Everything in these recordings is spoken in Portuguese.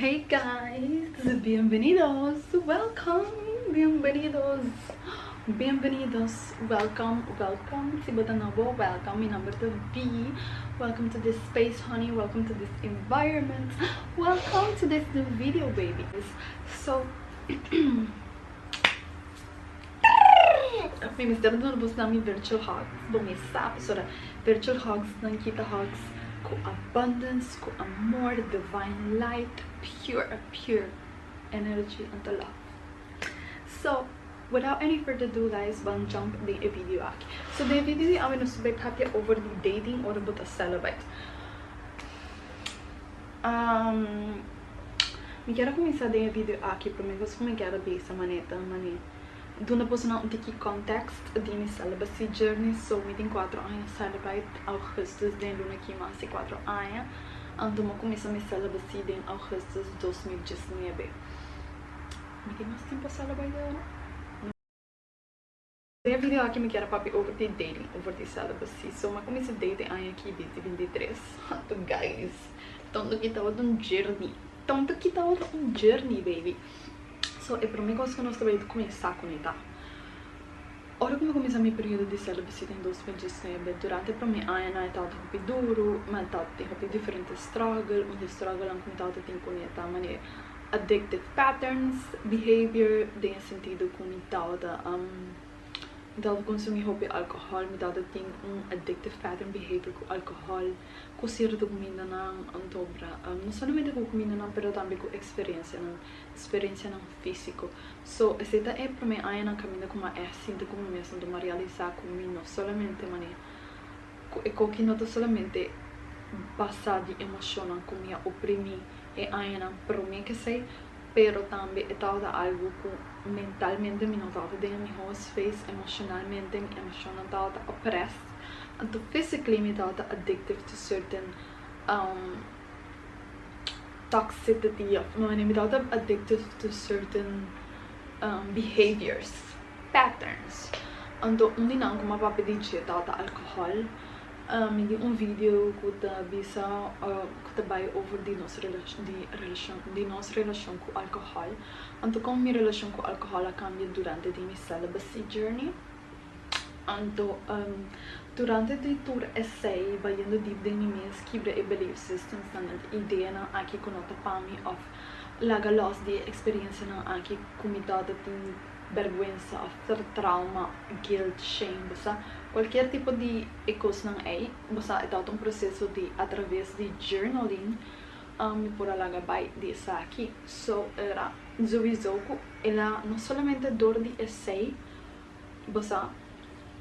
Hey guys, bienvenidos, welcome, bienvenidos, welcome, si bota novo, welcome, mi number to V, welcome to this space honey, welcome to this environment, welcome to this new video babies. So, mi mester do nabos nami virtual hugs, bom mi sabe, sora virtual hugs, Dankita hugs, com abundance, com amor, divine light, pure energy and the love. So, without any further ado guys, vamos jump din a video aqui. So, din video amin no subay Papia over the dating or buta celibate. Mi quero começar din a video aqui primeiro, como quero ver essa maneta, Duna pus na tiki context di mi celibacy journey, so mi tem 4 anos celibate, augustus din luna aqui mas 4 anos. Ando mo começa mi celibacy din augustus 2019. Mi tem mais tempo celibate agora? Tem video aqui me quero papi over the dating, over the celibacy. So ma começa dating ano aqui 2023. Então guys, tanto que tava um journey, baby. So, é para mim que eu não estou de começar com ele, tá? Ora como eu comecei meu período de celibacy em 2019, durante para mim ano eu estava muito duro, mas estava tendo diferentes struggle, um struggle que eu estava tendo com ele, tá? Mas addictive patterns, behavior, tem sentido com ele estava consumir alcohol, me estava tendo addictive pattern behavior com alcohol, com certa comida não antobra, não somente com comida não, mas também com experiência não físico. So, essa é para mim aí na caminho como é sinto como mesmo de realizar com mino, solamente mané, com que não solamente passar de emoção com minha oprimir e aí na prome que sei. Pero também estava algo que mentalmente me notava dentro do meu space, emocionalmente me emocionava estava oppressed, então physically me estava addicted to certain toxicity, me estava addicted to certain behaviors, patterns. Então não como a papi dizia estava alcohol. Me di vídeo que tá bisa que vai over de nossa relação com álcool. Então como minha relação com álcool cambia durante a minha celibacy journey. Então durante a tour essay vai indo deep de minhas quebra e belief systems na ideia na aqui com nota pami of laga loss de experiência na aqui comitada tem vergonha, after trauma, guilt, shame, basta qualquer tipo de coisa não é, basta é um processo de através de journaling, por alaga vai dessa aqui. So era zoizoku, ela não somente dor de essay, basta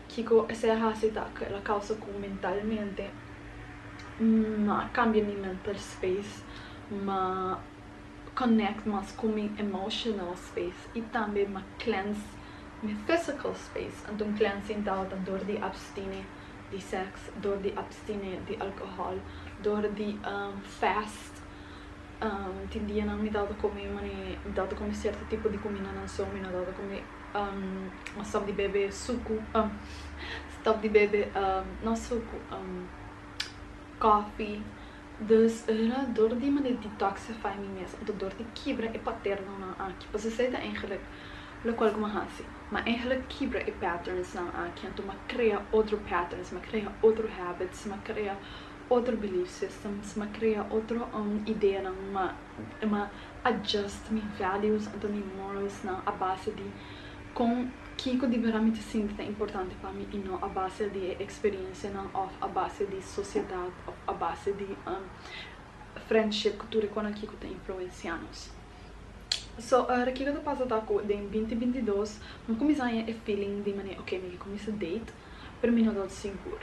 kico essa hasi tak, ela causa com mentalmente, cambia mi mental space, connect mais com meu emotional space e também me cleanse meu physical space. Então cleansing dá dor de abstiner de sexo, dor de abstiner de álcool, dor de fast. Tinha não me dado comer, me dado comer certo tipo de comida não só, me dado comer stop de beber suco, stop de beber não suco, coffee. Dus era dor die me detoxify me mesmo, então dor de quebra e paterno na aqui. Você sei eigenlijk local como hasi, mas eigenlijk quebra e patterns na aqui, então me cria outro patterns, me cria outro habits, me cria outro belief systems, me cria outro ideia na me adjust me values, então me morals na a base de com kico de veramente sinto é importante para mim e não a base de experiência, não a base de sociedade, a base de friendship, cultura quando a kico tem influencianos. So, a kico do passo tá com em 2022, eu comecei a feeling de maneira, ok, me comecei a date, pero me não dá seguro.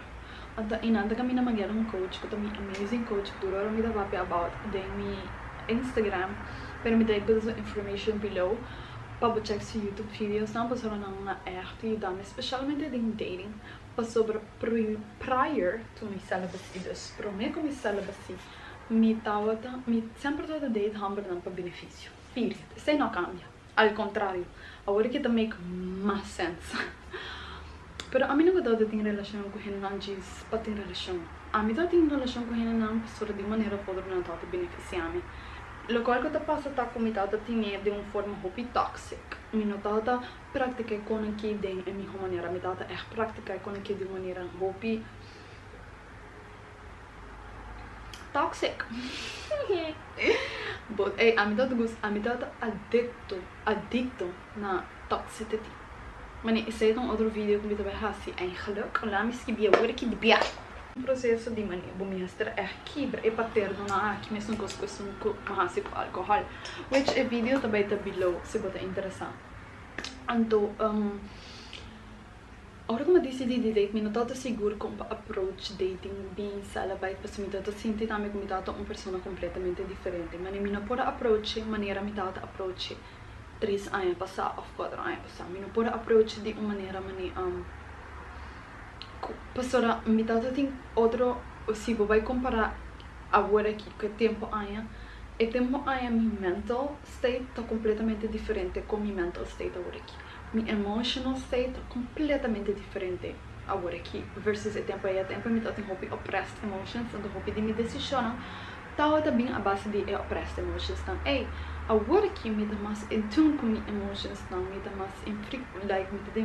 Então, inanda kami na magyara ng coach, ko também amazing coach, durou me dava about de mi Instagram, pero me dá information below. Pabo check se YouTube videos não passaram na arte e dá-me especialmente em dating pasobra prior to my celibacy. Dus prome com my celibacy me sempre estava date homber não para beneficio. Period. Isso não cambia. Ao contrário, agora que make mais sense. Pero a mim não gosto de ter relação com ele não diz para ter relação. A mim não tem relação com ele não pastora de maneira podre não tá beneficiar-me. lo qual que passa tá com mitata tinha de uma forma hopi toxic. Minotata prática com aqui de minha maneira, mitata é prática com aqui de maneira hopi toxic. But a mitata adicto na toxicity. Maar ik zei dan otro video que bij hasi eigenlijk laat me skibia werk de bia. Um processo de mania, bom mester é quebra e paterno na aqui mesmo com questão com hasi com álcool, which é vídeo também tá below se você interessar. Então, agora como eu decidi de date, não tô seguro como approach dating bem celibate, porque me tô sentindo também como tá uma pessoa completamente diferente, mas me não pode approach maneira me tá approach 3 anos passar ou 4 anos passar, me não pode approach de uma maneira pastora me tá tem outro, se você vai comparar agora aqui com o tempo aia mi mental state tá completamente diferente com mi mental state agora aqui. Mi emotional state completamente diferente agora aqui versus o tempo me tá tem hobby oppressed emotions, então hobby de me decisionar tá também a base de oppressed emotions então agora aqui me dá mais in tune com mi emotions não me dá mais in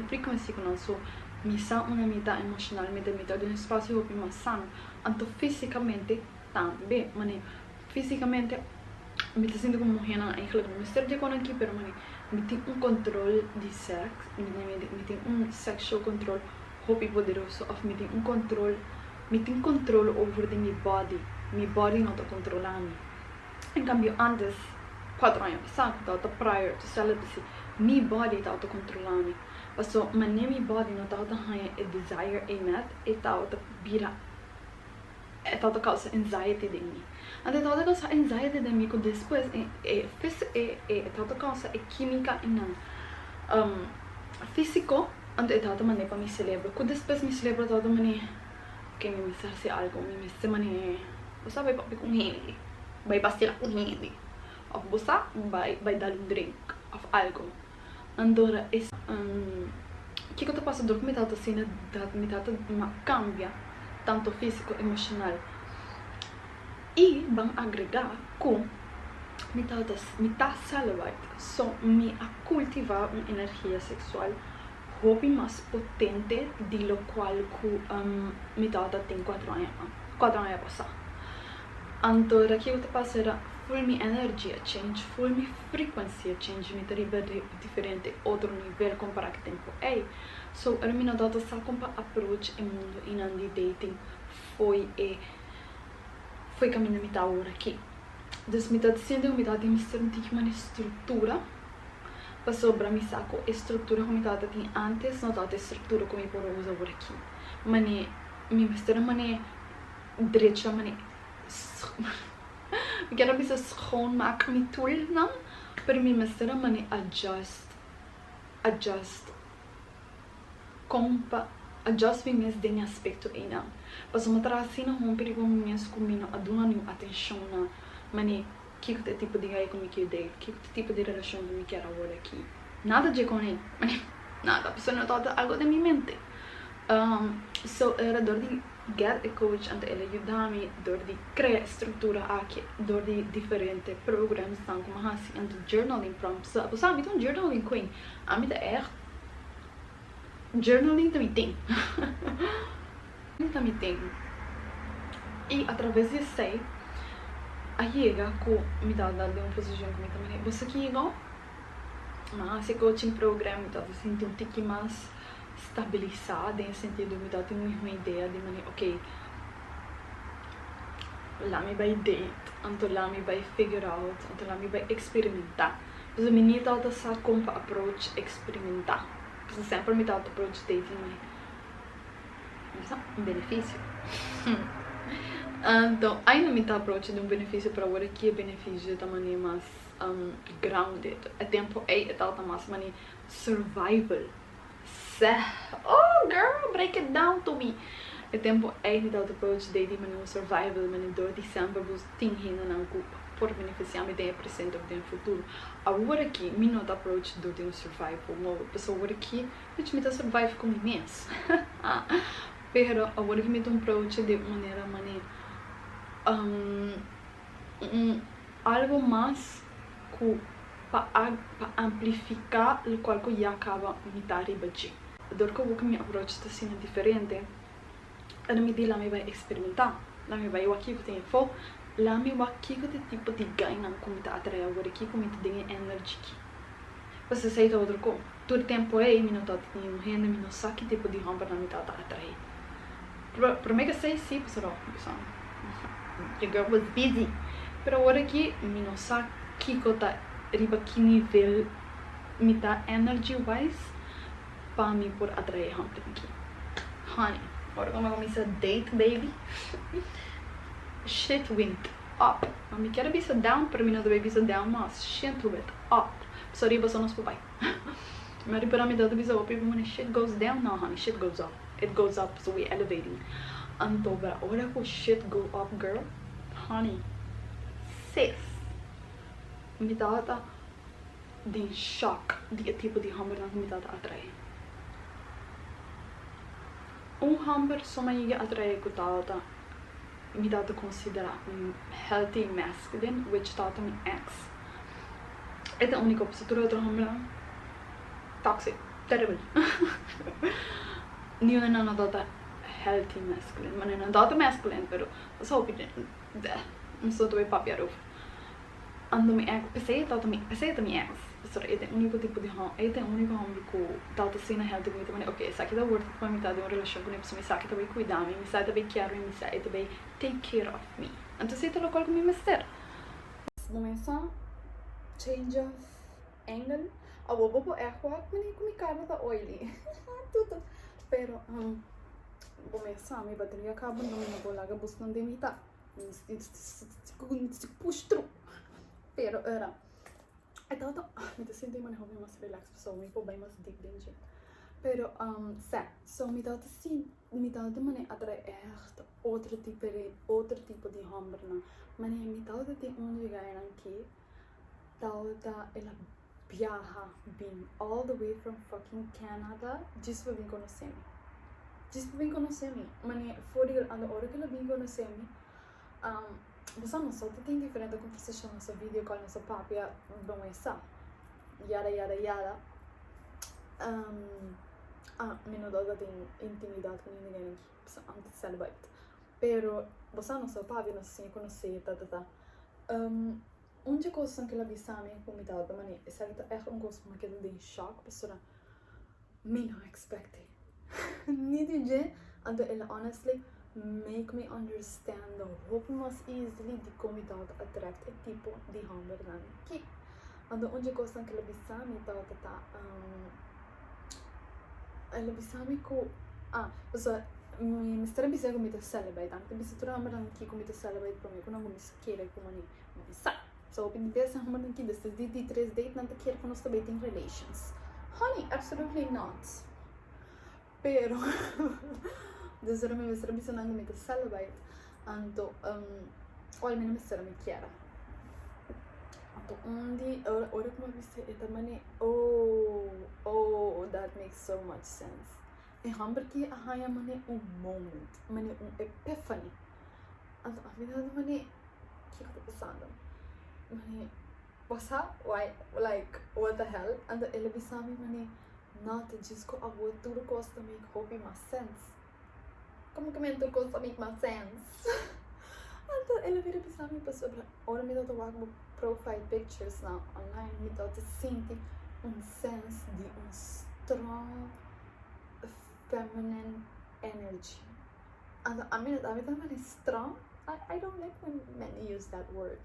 frequency com nosso missão uma meta emocional me dá de um espaço hobby mais sano então fisicamente também mas fisicamente me tá sentindo como muhe na eigenlijk mester de con aqui pero me tem controle de sexo me tem sexual control hobby poderoso of me tem controle over the my body não tá controlando em cambio antes 4 anos passado prior to celibacy my body tá controlando passou mas nem my body não tá a desire met e tá vira é tal causa anxiety de mim. Ante tal causa anxiety de mim que depois tal causa química e não físico ante tal maneira para mi cerebro que depois mi cerebro tal maneira que me missar algo me se maneira você vai papi com hende vai pastilha com hende ou você vai dar drink of algo andora esse que eu tô passando com metade assim me tá cambia tanto físico emocional e vamos agregar com me tá celibate só me a cultivar uma energia sexual hobby mais potente de lo qual me tem 4 anos passar então aqui eu te passará full me energia change full me frequency change me teriba diferente outro nível comparado com tempo so era me notado só como approach o mundo e não de dating foi caminho me tá agora aqui dus me tá dizendo me tá de uma estrutura pasobra me saco estrutura como me tá tem antes não tá estrutura como por uso agora aqui mane me mester mane direita mane ik quero bisa schoonmaken met tool não para mim mester mane adjust bem de aspecto aí não mas uma tracinha não perigo minhas combina a dona nenhuma atenção na mane que tipo de aí como que date que tipo de relação que me quero agora aqui nada de com ele nada a pessoa não tá algo de minha mente so era dor de get a coach ante ele ajudar-me dor de criar estrutura aqui dor de diferente programas tão como hasi ante journaling prompts a pessoa me tem journaling queen a mim é journaling também tem e através disso a chega com me dá de uma posição como também você aqui igual mas esse coaching program me dá de sentir um tique mais estabilizado em sentido me dá uma ideia de maneira ok lá me vai date então lá me vai figure out então lá me vai experimentar mas o menino tá só como approach experimentar porque sempre me dá approach dating mas um benefício então ainda me tá approach de um benefício para agora que é benefício da maneira mais grounded é tempo é tal mais maneira survival oh girl break it down to me é tempo é me dá approach dating maneira survival maneira dor de sempre vos tem ainda não culpa por beneficiar me de presente ou de futuro agora aqui me not approach do de um survival mode pessoa agora aqui me dá survive com imenso pero agora que me dá approach de maneira algo mais para amplificar o qual que já acaba me dar riba de. Dor que eu vou que me approach está sendo diferente, ela me diz lá me vai experimentar, lá me vai eu aqui que tem eyfo, lá me vai aqui que tipo de ganha como está attrae agora aqui como está tem energia aqui. Você sei outro com, todo tempo aí me não tá tendo hende, me não sabe que tipo de homber na me tá attrae. Prome que sei sim, pessoal, the girl was busy, pero agora aqui me não sabe kico tá riba que nível me dá energy wise para mim por atrair homber aqui. Honey, agora como eu comecei a date baby, shit went up. A mim quero be so down, para mim não deve be so down, mas shit went up. Sorry, você não se papai. Mas para mim deve be so up, when shit goes down, no honey, shit goes up. It goes up, so we elevating. Então, agora que o shit go up, girl, honey, sis, me dá de choque de tipo de homber que me dá attrae. Homber só me attrae que tá me dá de considerar healthy masculine, which tá me ex. É a única postura outro homber toxic, terrible. Nenhuma não dá healthy masculine, mas não dá masculine, pero só opinião. Não sou do Papia roof. Ando me ex, pensei também ex. Pessoal, é o único tipo de homem, é o único homem que tá sendo healthy comigo também. Ok, isso aqui dá worth it para mim tá de uma relação com ele, pessoal, me sabe também cuidar me sabe também quero me sabe também take care of me. Então se tá local com meu mester. Começa change of angle. A bobo é qual que me cara tá oily. Tudo. Pero começa a minha bateria acaba não me vou lá buscando de mim tá. Push through. Pero era então me tá sentindo mais relax, pessoal, me pôr bem mais deep dentro. Pero so me dá assim, me dá de maneira atrai outro tipo de homem, não. Mas me dá de onde ganhar aqui, tá ela viaja bem all the way from fucking Canada, just para vir conhecer-me. Mas for a hora que ela vem conhecer-me, você não só tem diferente conversação nessa vídeo com a nossa Papia, não é só yada. Mino dada tem intimidade com ninguém aqui, antes celibate. Pero você não só Papia, não se conhecer, onde coisa que ela bisame comitada, mas essa é coisa que ela tem choque, pessoal. Me não expectei. Niet DJ, and ela honestly make me understand the hope most easily di come dat attract e tipo di homber dan ki. And onde coisa que ela bisame ela bisame ko pessoal, mi mester bisame com o celibate, antes bistura homber dan ki com o celibate para mim, quando eu me queira com mani, sa. So pin pensa homber dan ki desde de 3 date não te quer com nós também tem relations. Honey, absolutely not. Pero desde o meu mester bisame com o celibate, então olha meu mester me quer. Então onde ora como você é também that makes so much sense. E homber que a mane moment, mane epiphany. Então a vida mane que tá passando. Mane passa like what the hell? And ele bisame mane not just ko abo tudo costa make hope mais sense. Como que me tudo costa make mais sense? Então ele vira bisame para sobre ora me dá o profile pictures now online, me dá sente sense de strong feminine energy. And I mean strong. I don't like when men use that word,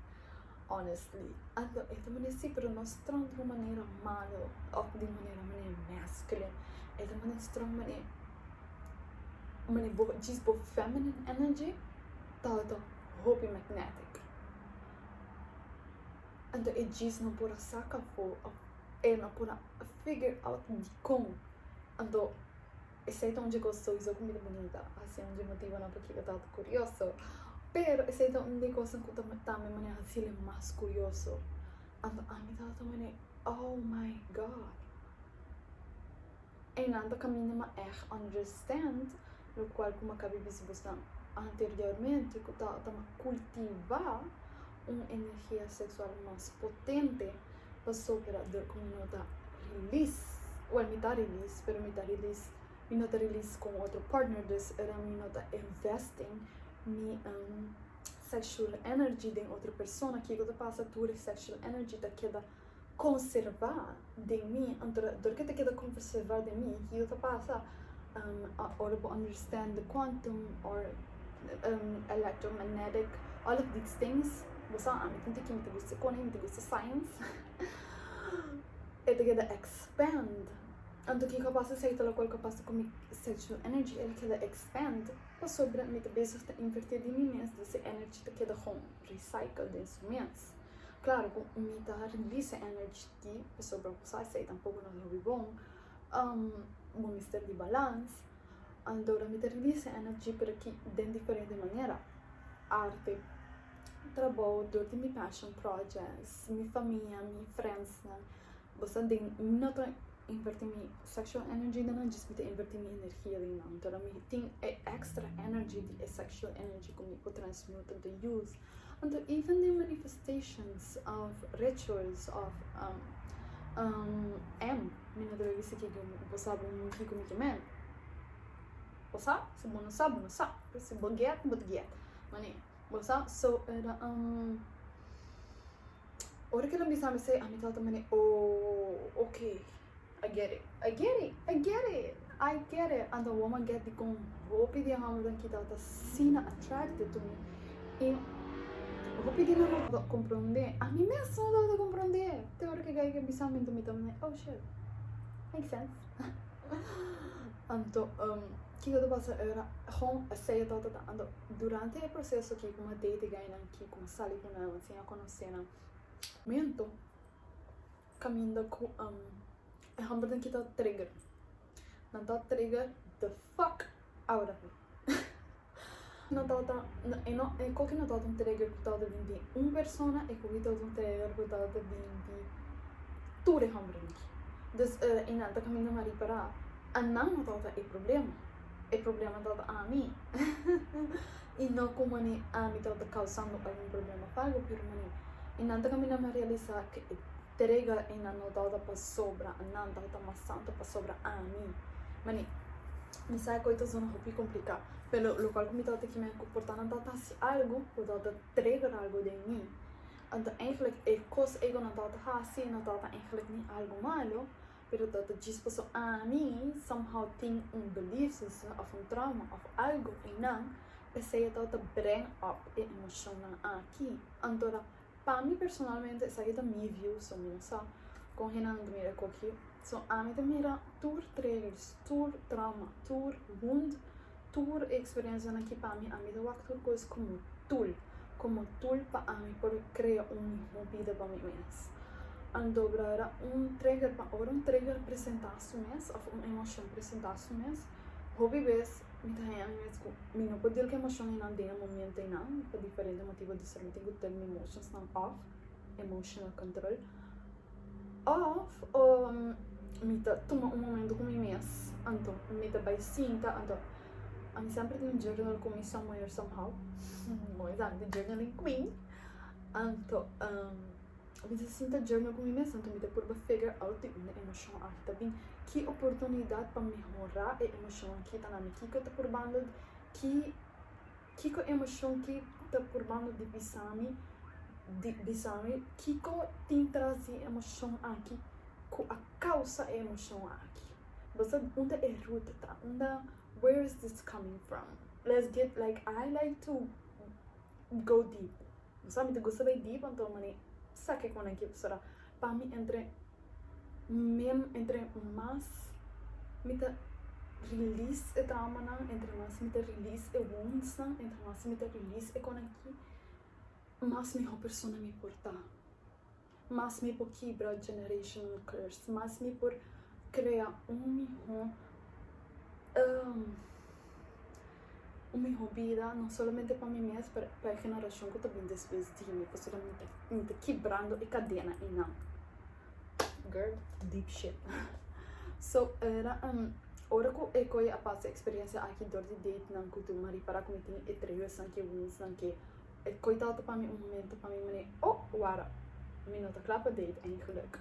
honestly. And ito man sí, pero no strong de maneira malo, o de maneira masculine. Ito man strong just both feminine energy, todo hope magnetic. And it just não pura saca for, não pura figure out de como. And esse é onde gostou isso comida bonita, assim onde motiva não porque eu tava curioso. Pero esse é onde gosto que também maneira assim é mais curioso. And a mim tava também oh my god. E nada caminho ma understand, no qual como acabei de buscar anteriormente que tava cultivar uma energia sexual mais potente, pasobra de como nota release, well, me dá release, pero me dá release, me nota release com outro partner, dus era me nota investing, me sexual energy de outra pessoa, que eu passa tua sexual energy da queda conservar de mim, então que queda conservar de mim, que eu passa or understand the quantum or electromagnetic, all of these things. Você tem que me gusta com me gusta science. Ela queda expand. Então que capaz de ser tal qual capaz de com sexual energy, ela queda expand. Para sobre me te besos te invertir de mim mesmo, dessa energy te queda com recycle de instrumentos. Claro, com me te release energy que sobre você sei tampouco não é bom. Um mester de balance. Então me te release energy para que de diferente maneira. Arte, trabalho, de minha passion projects, minha família, minha friends, né? Você não está invertir minha sexual energy, não diz que invertir minha energia, não. Então, eu tenho extra energy, de sexual energy, como eu transmute, de use. Então, even the manifestations of rituals, of minha droga, isso aqui, você sabe, kico, man. Você sabe? Se você não sabe, não sabe. Se você get, mané. Você so era ora que ela me sabe se a mim também okay, I get it. And the woman get the con hope de hammer que tá sina attracted to me. E hope de não compreender. A mim mesmo não dá compreender. Tem hora que me sabe também. Oh shit. Makes sense. Então, que eu passa era com a ceia toda ando durante o processo que como date ganha que como sali com ela assim a conhecer na momento caminho com a hamburger que tá trigger não tá trigger the fuck out of me não tá e não é qualquer não tá trigger que tá de 21 persona e qualquer tá trigger que tá de 20 tudo hamburger dus e não tá caminho mari para a não tá é problema todo a mim e não como a mim está causando algum problema pago por mim e não está caminhando a realizar que entrega e não está pasobra não está maçante pasobra a mim mas me sai coisas não é complicado pelo local como está que me comportar não está se algo ou está entregar algo de mim então eigenlijk é coisa ego não está hasi não está eigenlijk nem algo malo pero dat het disposto a mim somehow tem belief system of trauma of algo e não pensei dat bring up a emoção aqui então para mim personalmente essa aqui é minha view so não só com Renan de mira aqui so a mim de mira tour triggers tour trauma tour wound tour experiência aqui para mim a mim de actor coisas como tool para mim para criar vida para mim mesmo. Então, era trigger para um trigger apresentar-se mesmo, ou uma emoção apresentar-se mesmo. Hobby vez, me tá mesmo, me não pode dizer que a emoção não tem um momento não, por diferente motivo de ser, me tenho que ter emotions não off, emotional control. Off, me tá toma momento com mim mesmo, então me tá bem cinta, então a mim sempre tem journal com mim somewhere somehow, mas a mim journaling queen, então eu me sinto journal com mim mesmo, então me dá por figure out a emoção aqui também, que oportunidade para melhorar a emoção aqui tá na minha kico tá por bando que emoção que tá por bando de bisami kico tem trazer emoção aqui com a causa a emoção aqui você onde é ruta tá onde where is this coming from let's get like I like to go deep sabe te gosta bem deep então mani sabe quando é que será para mim entre mais me dá release e trauma entre mais me dá release e wounds entre mais me dá release e quando aqui mais me a pessoa me portar mais me por quebrar generational curse mais me por criar uma vida não somente para mim mesmo para a geração que também depois de mim porque me está quebrando a cadeia e não girl deep shit so era ora que eu a passa experiência aqui dor de date não que tu mari para comitir e três que uns não que coitado para mim, momento para mim, mas wara, minuto klappa date eigenlijk.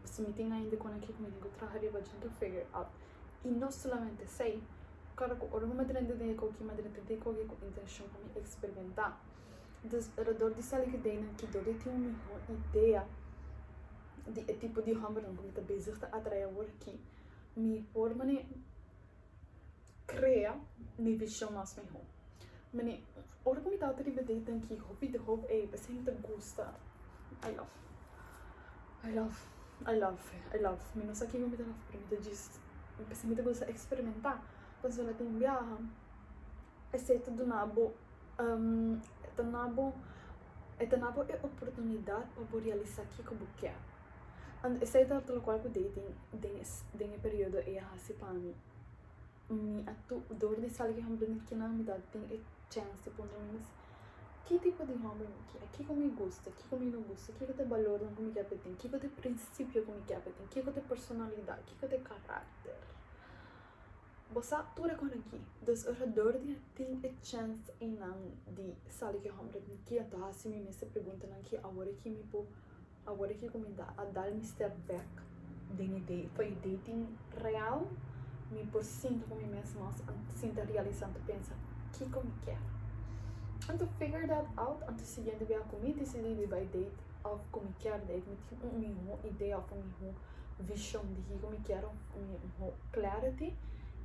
Se me tem ainda quando aqui comigo trabalhar bastante figure out. E não somente sei, cara, o orgulho madrinha de que o madrinha de que o intenção para me experimentar. Dus redor di sali que dei que dori tinha uma ideia de tipo de homber não como tá bezig te attrae aqui. Me forma ne crea me visão mais melhor. Mas ora como tá outra ideia Danki, hobby de hobby é sempre gosta. I love. Me não sei que como tá na permita disso. Pensei muito gosta experimentar. Mas ela tem viaja. Exceto do nabo Tanabo é oportunidade para realizar o que eu quero. E essa é a qual eu dating nesse período é hasi para mim. A dor de sair que eu não me dá tem a chance de pôr que tipo de homem que é, que me gusta, que me não gusta, que tem valor não como que tem, que tem princípio como que tem, que tem personalidade, que tem caráter. Você tudo com aqui, dus redor de tem a chance em não de sair que homem que então assim me essa pergunta não que agora que como dá a dar mester back de ideia foi dating real me por sinto como mesmo sinta realizando pensa que como quer and to figure that out and to seguir de comigo decidir by date of como quer date me tinha uma ideia of uma visão de que como quero uma clarity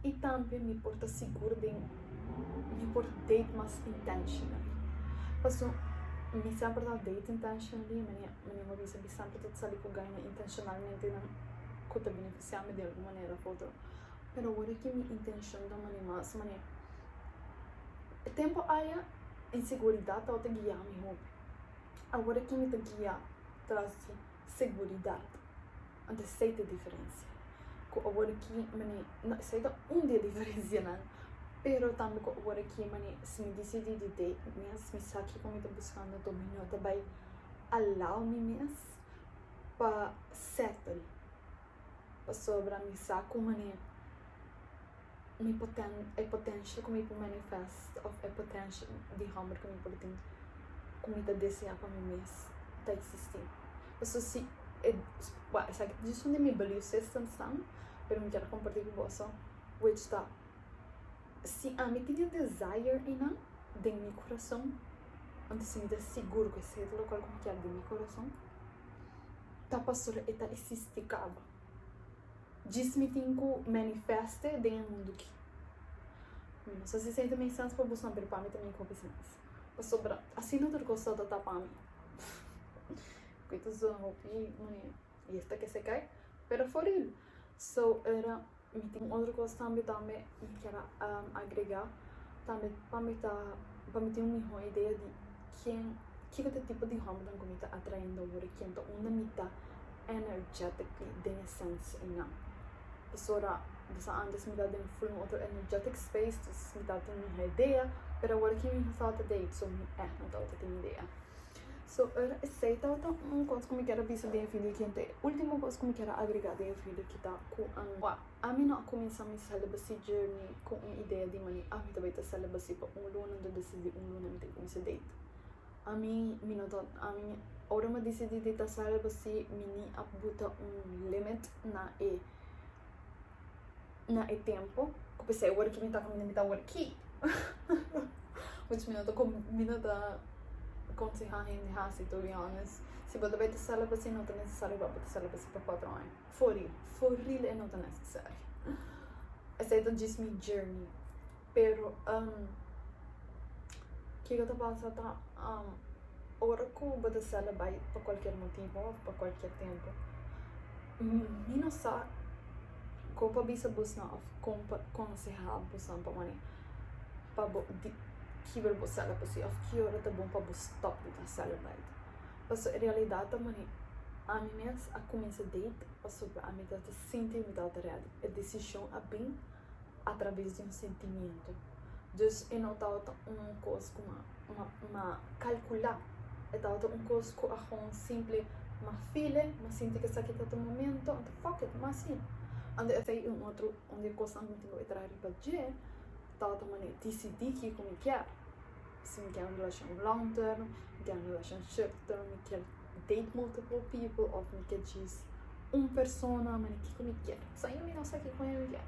e também me porta seguro de me por date mais intentional passou me sempre dá date intentionally mas me sempre tudo sabe que ganha intencionalmente não que beneficiamo de alguma maneira outro pero agora que minha intenção da maneira mais maneira tempo aí inseguridade tá guiar me hobby agora que me tá guiar traz seguridade onde aceita a diferença agora que não aceita dia diferença não pero também agora que se me decidi de date me sabe como eu tô buscando domínio também allow me mesmo para settle pasobra me sabe como a potência como eu manifest of a potência de homem como eu tenho como eu desejar para mim mesmo está existindo então se essa disso onde me Bellos system são pero me quero compartilhar com você which está se a mim tinha desire em não de meu coração onde se me dá seguro que esse é o local como que é de meu coração tá passando e tá existicava diz-me tenho manifeste dentro do mundo aqui não sei se sente mais senso para buscar para mim também com isso pasobra assim não ter gostado da para mim coisas não e esta que se cai pero for real so era me tem outra coisa também me quero agregar também para me ter uma ideia de que tipo de homem que me está atraindo agora que então onde me está energetically de essence e não pessoa você antes me dá de full outro energetic space dus me dá uma ideia pero agora que me falta date so me não tá outra ideia so aceita outra coisa que me quero ver de filho que tem última coisa que me quero agregar de filho que tá com a mim não começar minha celibacy journey com uma ideia de mim a mim também tá celibacy para luna de decidir luna me tem que date a mim ora me decidi de tá celibacy mini a buta limit na tempo que pensei agora que me tá com me tá agora aqui which me tá aconselhar hende hasi to be honest se você vai ter celibacy não é necessário para ter celibacy por 4 anos for real é não é necessário aceita diz me journey pero que eu tô passando tá ora que eu vou ter celibate por qualquer motivo ou por qualquer tempo me não sabe como bisa busna of aconselhar busan para mani pabo que ver você ela assim of que hora tá bom para stop de celibate mas a realidade também a mim mesmo a começar date passou a mim tá sentir me dá a decisão a bem através de sentimento dus eu não tava coisa como uma calcular eu tava coisa com a simples uma filha mas sinto que essa aqui tá no momento and fuck it mas sim onde eu sei outro onde eu constantemente vou entrar para dizer tava também decidir que como quer se me quer uma relação long term, me quer uma relação short term, me quer date multiple people, ou me quer diz persona, mas que me quer. Só eu não sei que me quer.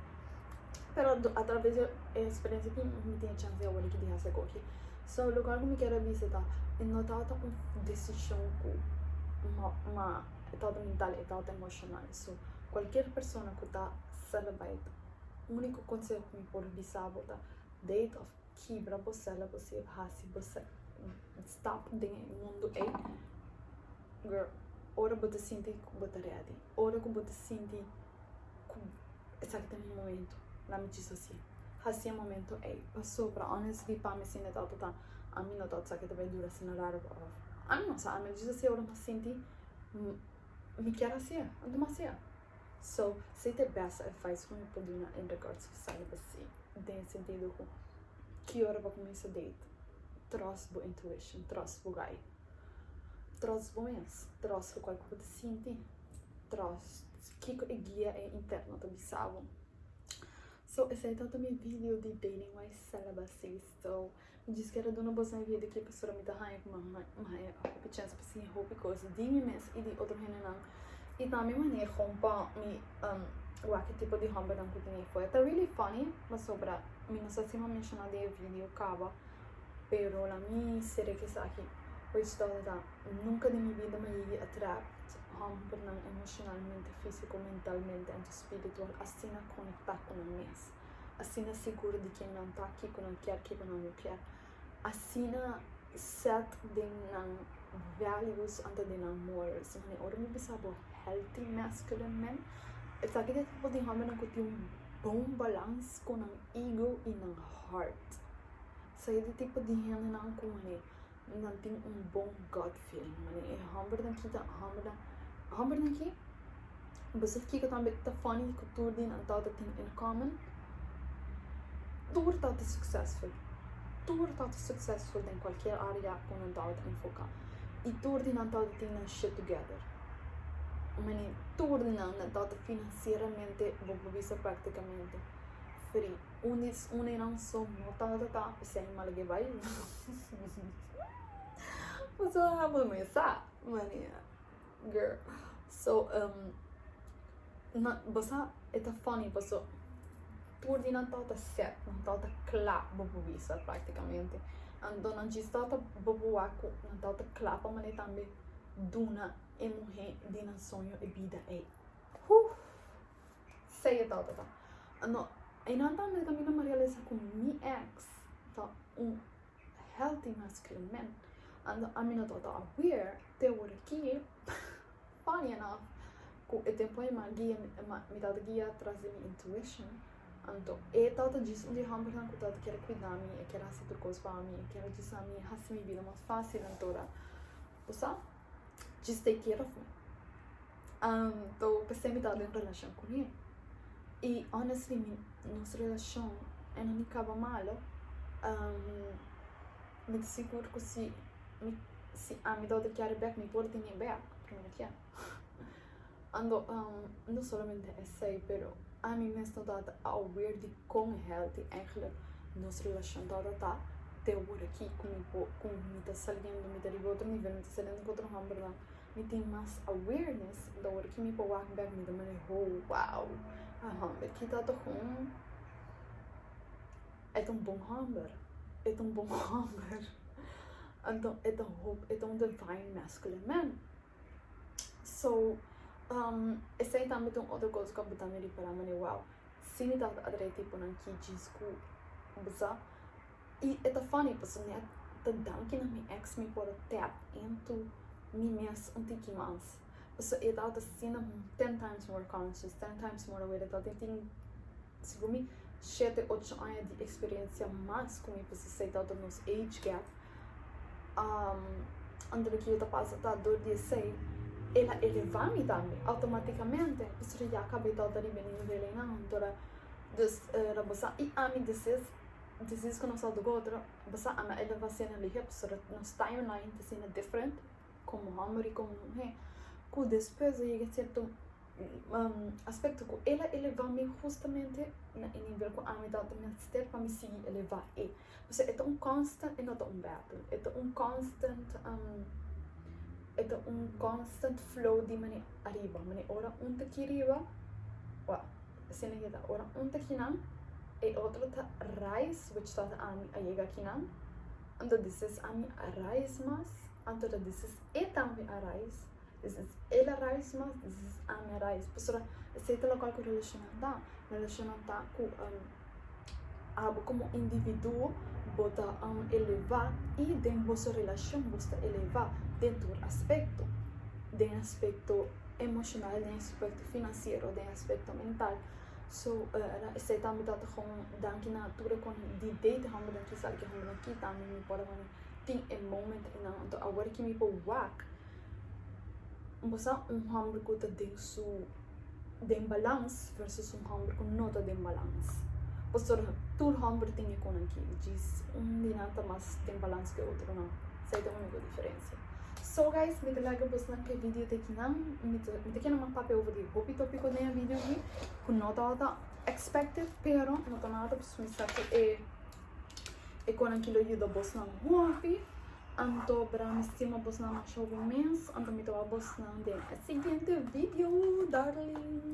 Pero através da experiência que me tem chance de olhar que de essa coisa. So, o lugar que me quero visitar, eu não tá uma decisão com uma etapa mental, etapa emocional. So, qualquer pessoa que está celibate, o único conselho que me pode dizer é date of quebra você, você hasi, você stop dentro do mundo aí. Girl, ora você sente que você ready, ora que você sente que exatamente no momento, lá me diz assim. Hasi é momento aí, pasobra, honestly, para me sentir tá, a mim não tá, sabe que vai durar assim na hora, a mim não sabe, me diz assim, ora me senti me quer assim, demasiado. So, se te best advice que me pode dar em regards to celibacy, tem sentido com que hora vai começar a date, trust bo intuition, trust bo guy, trust bo mens, trust qual que você sente, trust kico é guia é interno do beneficiabo. So, esse é todo meu vídeo de dating mais celibacy. So, me diz que era de uma boa vida que a pessoa me dá raiva, mas a chance para se roubar coisas de mim mesmo e de outro não. E também maneira rompa me o tipo de homber não que foi até really funny, mas sobre me não sei se me mencionar de vídeo acaba, pero la minha série que está aqui, pois toda nunca de minha vida me attrae homber não emocionalmente, físico, mentalmente, e espiritual, assim a conectar com o mês, assim a segura de quem não está aqui, que não quer, que não quer, assim a set de não values antes de não morals, mas ora me pensava healthy masculine men, it's like that tipo de homem não tem bom balance com o ego e o heart. Sai de tipo de gente não com não tem bom gut feeling, mas é homem daqui, você fica também tá funny que tudo não tá tem in common, tudo tá successful em qualquer área que não tá enfocar, e tudo não tá tem shit together. Mas tudo não tá financeiramente, vou visa praticamente free. Não só tá sem mal que vai. Você vai começar, mania, girl. So você é funny, você tudo não tá certo, não tá claro, vou visa praticamente. Então não diz tá boboaco, não tá claro, mas também duna e muhe de na sonho e vida é. Sei tá. Não, e não tá me caminho uma realiza com mi ex, tá healthy masculine man. And a mim não tá aware, te word aqui, funny enough, com o tempo aí guia, me dá guia atrás de minha intuition. Então, e tá diz onde homem não tá quer cuidar mim, quer fazer tudo coisa para mim, quer dizer a mim, fazer minha vida mais fácil, então, você just take care of me. Então, pensei me dar em relação com ele. E, honestly, nossa relação não acaba mal. Me seguro que se a me dá de querer back, me pode ter back, primeiro que é. Ando, não somente sei, pero a mim mesmo dá aware de quão healthy eigenlijk nossa relação tá. Te hoor aqui com me tá saliendo, me tá de outro nível, me tá saliendo com outro homem, me tem mais awareness da hora que me pode walk back, me dá wow, a homem que tá com é tão bom homem, então é tão divine masculine man. So esse aí também tem outra coisa que eu também reparar, mas wow, se me dá attrae tipo não que diz que você e é funny, porque né, the Danki na minha ex me pode tap into me mesmo tiki mais. So it out the scene 10 times more conscious, 10 times more aware. Então tem segundo me 7, 8 anos de experiência mais comigo, porque sei tá do nos age gap. Andando que eu tá passa tá dor de sei, ela eleva-me também automaticamente. Porque já acabei tá ali bem nível não, então rabosa e a mim this que nós do outro, você ama elevação ali, porque nos timeline tá sendo different, como homem e como muhe. Com depois chega certo aspecto que ele vai me justamente em nível que a metade da mester para me seguir ele vai você é um constant e não um battle é um constant flow de mani arriba mani ora aqui arriba assim é que ora aqui não e outro tá rise which tá a chega aqui não então this is a mi rise mas então this is e também a rise. This is ela rise mas this is a minha rise. Pessoal, sei lá qual que relacionada com algo como indivíduo, bota elevar e dentro da relação você elevar dentro do aspecto emocional, do aspecto financeiro, do aspecto mental. So, sei também dado com Danki na altura com de date como Danki sabe que como aqui também me pode tem um momento não então agora que me pode whack você homber que tem balance versus homber que não tem balance. Você todo homber tem com aqui diz dinata mas tem balance que outro não. Sei tem uma diferença. So guys, me like você não quer vídeo daqui não, me tem uma papel over de hobby tópico nem vídeo aqui, com não tá expected, pero não tá nada para sumistar que é com aquilo ajuda você não hobby. Anto para me estima você não show imenso, anto me toa você não de seguinte vídeo, darling.